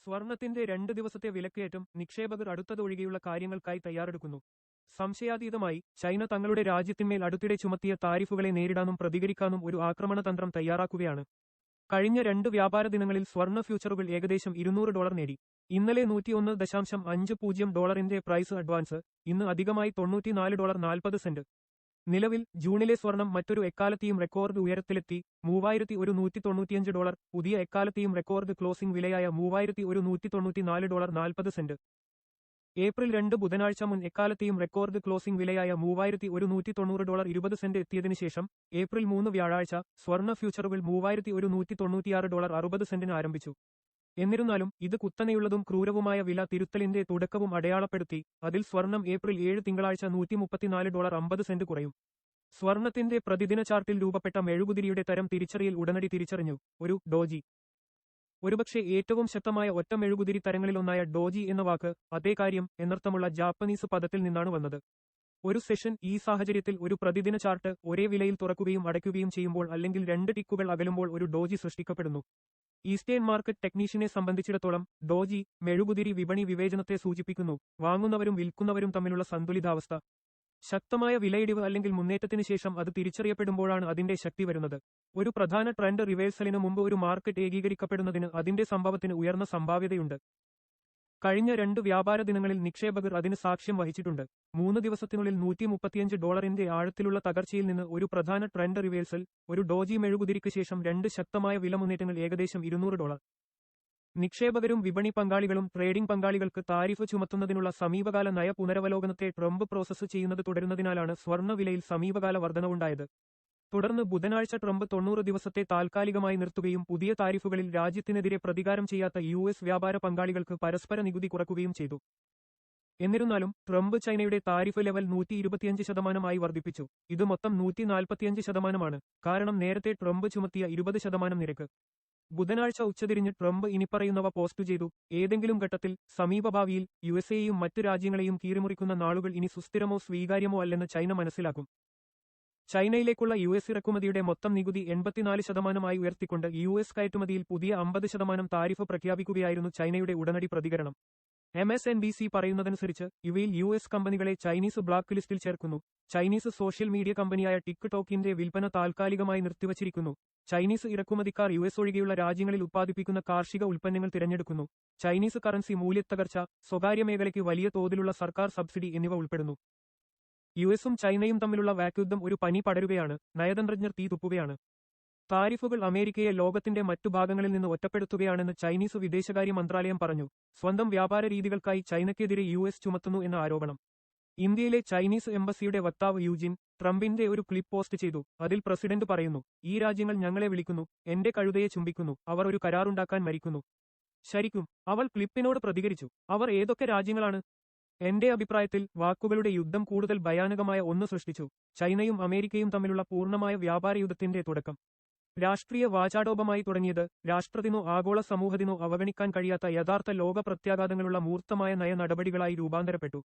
സ്വർണത്തിന്റെ 2 ദിവസത്തെ വിലക്കയറ്റം നിക്ഷേപകർ അടുത്തതൊഴികെയുള്ള കാര്യങ്ങൾക്കായി തയ്യാറെടുക്കുന്നു. സംശയാതീതമായി ചൈന തങ്ങളുടെ രാജ്യത്തിന്മേൽ അടുത്തിടെ ചുമത്തിയ താരിഫുകളെ നേരിടാനും പ്രതികരിക്കാനും ഒരു ആക്രമണതന്ത്രം തയ്യാറാക്കുകയാണ്. കഴിഞ്ഞ 2 വ്യാപാര ദിനങ്ങളിൽ സ്വർണ്ണ ഫ്യൂച്ചറുകൾ ഏകദേശം $200 നേടി. ഇന്നലെ $101.50 പ്രൈസ് അഡ്വാൻസ്, ഇന്ന് അധികമായി $94.40. നിലവിൽ ജൂണിലെ സ്വർണം മറ്റൊരു എക്കാലത്തെയും റെക്കോർഡ് ഉയരത്തിലെത്തി $3195. പുതിയ എക്കാലത്തെയും റെക്കോർഡ് ക്ലോസിംഗ് വിലയായ $3194.40. ഏപ്രിൽ 2 ബുധനാഴ്ച മുൻ എക്കാലത്തെയും റെക്കോർഡ് ക്ലോസിംഗ് വിലയായ $3190.20 എത്തിയതിനുശേഷം ഏപ്രിൽ 3 വ്യാഴാഴ്ച സ്വർണ്ണ ഫ്യൂച്ചറുകൾ $3196.60 ആരംഭിച്ചു. എന്നിരുന്നാലും ഇത് കുത്തനെയുള്ളതും ക്രൂരവുമായ വില തിരുത്തലിന്റെ തുടക്കവും അടയാളപ്പെടുത്തി. അതിൽ സ്വർണം ഏപ്രിൽ 7 തിങ്കളാഴ്ച $134.50 കുറയും. സ്വർണത്തിന്റെ പ്രതിദിന ചാർട്ടിൽ രൂപപ്പെട്ട മെഴുകുതിരിയുടെ തരം തിരിച്ചറിയൽ ഉടനടി തിരിച്ചറിഞ്ഞു. ഒരു ഡോജി. ഒരുപക്ഷെ ഏറ്റവും ശക്തമായ ഒറ്റ മെഴുകുതിരി തരങ്ങളിലൊന്നായ ഡോജി എന്ന വാക്ക് അതേ കാര്യം എന്നർത്ഥമുള്ള ജാപ്പനീസ് പദത്തിൽ നിന്നാണ് വന്നത്. ഒരു സെഷൻ ഈ സാഹചര്യത്തിൽ ഒരു പ്രതിദിന ചാർട്ട് ഒരേ വിലയിൽ തുറക്കുകയും അടയ്ക്കുകയും ചെയ്യുമ്പോൾ അല്ലെങ്കിൽ 2 ടിക്കുകൾ അകലുമ്പോൾ ഒരു ഡോജി സൃഷ്ടിക്കപ്പെടുന്നു. ഈസ്റ്റേൺ മാർക്കറ്റ് ടെക്നീഷ്യനെ സംബന്ധിച്ചിടത്തോളം ഡോജി മെഴുകുതിരി വിപണി വിവേചനത്തെ സൂചിപ്പിക്കുന്നു, വാങ്ങുന്നവരും വിൽക്കുന്നവരും തമ്മിലുള്ള സന്തുലിതാവസ്ഥ. ശക്തമായ വിലയിടിവ് അല്ലെങ്കിൽ മുന്നേറ്റത്തിന് ശേഷം അത് തിരിച്ചറിയപ്പെടുമ്പോഴാണ് അതിന്റെ ശക്തി വരുന്നത്. ഒരു പ്രധാന ട്രെൻഡ് റിവേഴ്സലിന് മുമ്പ് ഒരു മാർക്കറ്റ് ഏകീകരിക്കപ്പെടുന്നതിന് അതിന്റെ സംഭവത്തിന് ഉയർന്ന സംഭാവ്യതയുണ്ട്. കഴിഞ്ഞ 2 വ്യാപാര ദിനങ്ങളിൽ നിക്ഷേപകർ അതിന് സാക്ഷ്യം വഹിച്ചിട്ടുണ്ട്. 3 ദിവസത്തിനുള്ളിൽ $135 ആഴത്തിലുള്ള തകർച്ചയിൽ നിന്ന് ഒരു പ്രധാന ട്രെൻഡ് റിവേഴ്സൽ, ഒരു ഡോജി മെഴുകുതിരിക്ക് ശേഷം 2 ശക്തമായ വിലമുന്നേറ്റങ്ങൾ ഏകദേശം $200. നിക്ഷേപകരും വിപണി പങ്കാളികളും ട്രേഡിംഗ് പങ്കാളികൾക്ക് താരിഫ് ചുമത്തുന്നതിനുള്ള സമീപകാല നയ പുനരവലോകനത്തെ ട്രംപ് പ്രോസസ്സ് ചെയ്യുന്നത് തുടരുന്നതിനാലാണ് സ്വർണ്ണ വിലയിൽ സമീപകാല വർധനവുണ്ടായത്. തുടർന്ന് ബുധനാഴ്ച ട്രംപ് 90 ദിവസത്തെ താൽക്കാലികമായി നിർത്തുകയും പുതിയ താരിഫുകളിൽ രാജ്യത്തിനെതിരെ പ്രതികാരം ചെയ്യാത്ത US വ്യാപാര പങ്കാളികൾക്ക് പരസ്പര നികുതി കുറക്കുകയും ചെയ്തു. എന്നിരുന്നാലും ട്രംപ് ചൈനയുടെ താരിഫ് ലെവൽ 125% വർദ്ധിപ്പിച്ചു. ഇത് മൊത്തം 145%, കാരണം നേരത്തെ ട്രംപ് ചുമത്തിയ 20% നിരക്ക്. ബുധനാഴ്ച ഉച്ചതിരിഞ്ഞ് ട്രംപ് ഇനിപ്പറയുന്നവ പോസ്റ്റ് ചെയ്തു: ഏതെങ്കിലും ഘട്ടത്തിൽ സമീപഭാവിയിൽ USA-യെയും മറ്റു രാജ്യങ്ങളെയും കീറിമുറിക്കുന്ന നാളുകൾ ഇനി സുസ്ഥിരമോ സ്വീകാര്യമോ അല്ലെന്ന് ചൈന മനസ്സിലാക്കും. ചൈനയിലേക്കുള്ള US ഇറക്കുമതിയുടെ മൊത്തം നികുതി 84% ഉയർത്തിക്കൊണ്ട് US കയറ്റുമതിയിൽ പുതിയ 50% താരിഫ് പ്രഖ്യാപിക്കുകയായിരുന്നു ചൈനയുടെ ഉടനടി പ്രതികരണം. MSNBC പറയുന്നതനുസരിച്ച് ഇവയിൽ US കമ്പനികളെ ചൈനീസ് ബ്ലാക്ക് ലിസ്റ്റിൽ ചേർക്കുന്നു. ചൈനീസ് സോഷ്യൽ മീഡിയ കമ്പനിയായ ടിക്ടോക്കിന്റെ വിൽപ്പന താൽക്കാലികമായി നിർത്തിവച്ചിരിക്കുന്നു. ചൈനീസ് ഇറക്കുമതിക്കാർ US ഒഴികെയുള്ള രാജ്യങ്ങളിൽ ഉത്പാദിപ്പിക്കുന്ന കാർഷിക ഉൽപ്പന്നങ്ങൾ തിരഞ്ഞെടുക്കുന്നു. ചൈനീസ് കറൻസി മൂല്യത്തകർച്ച, സ്വകാര്യ മേഖലയ്ക്ക് വലിയ തോതിലുള്ള സർക്കാർ സബ്സിഡി എന്നിവ ഉൾപ്പെടുന്നു. US-ഉം ചൈനയും തമ്മിലുള്ള വാക്യുദ്ധം ഒരു പനി പടരുകയാണ്. നയതന്ത്രജ്ഞർ തീ തുപ്പുകയാണ്. താരിഫുകൾ അമേരിക്കയെ ലോകത്തിന്റെ മറ്റു ഭാഗങ്ങളിൽ നിന്ന് ഒറ്റപ്പെടുത്തുകയാണെന്ന് ചൈനീസ് വിദേശകാര്യ മന്ത്രാലയം പറഞ്ഞു. സ്വന്തം വ്യാപാര രീതികൾക്കായി ചൈനയ്ക്കെതിരെ US ചുമത്തുന്നു എന്ന ആരോപണം. ഇന്ത്യയിലെ ചൈനീസ് എംബസിയുടെ വക്താവ് യൂജിൻ ട്രംപിന്റെ ഒരു ക്ലിപ്പ് പോസ്റ്റ് ചെയ്തു. അതിൽ പ്രസിഡന്റ് പറയുന്നു: ഈ രാജ്യങ്ങൾ ഞങ്ങളെ വിളിക്കുന്നു, എന്റെ കഴുതയെ ചുംബിക്കുന്നു, അവർ ഒരു കരാറുണ്ടാക്കാൻ മരിക്കുന്നു. ശരിക്കും അവൾ ക്ലിപ്പിനോട് പ്രതികരിച്ചു: അവർ ഏതൊക്കെ രാജ്യങ്ങളാണ്? എന്റെ അഭിപ്രായത്തിൽ വാക്കുകളുടെ യുദ്ധം കൂടുതൽ ഭയാനകമായ ഒന്ന് സൃഷ്ടിച്ചു. ചൈനയും അമേരിക്കയും തമ്മിലുള്ള പൂർണ്ണമായ വ്യാപാര യുദ്ധത്തിന്റെ തുടക്കം. രാഷ്ട്രീയ വാചാടോപമായി തുടങ്ങിയത് രാഷ്ട്രത്തിനോ ആഗോള സമൂഹത്തിനോ അവഗണിക്കാൻ കഴിയാത്ത യഥാർത്ഥ ലോക പ്രത്യാഘാതങ്ങളുള്ള മൂർത്തമായ നയ നടപടികളായി രൂപാന്തരപ്പെട്ടു.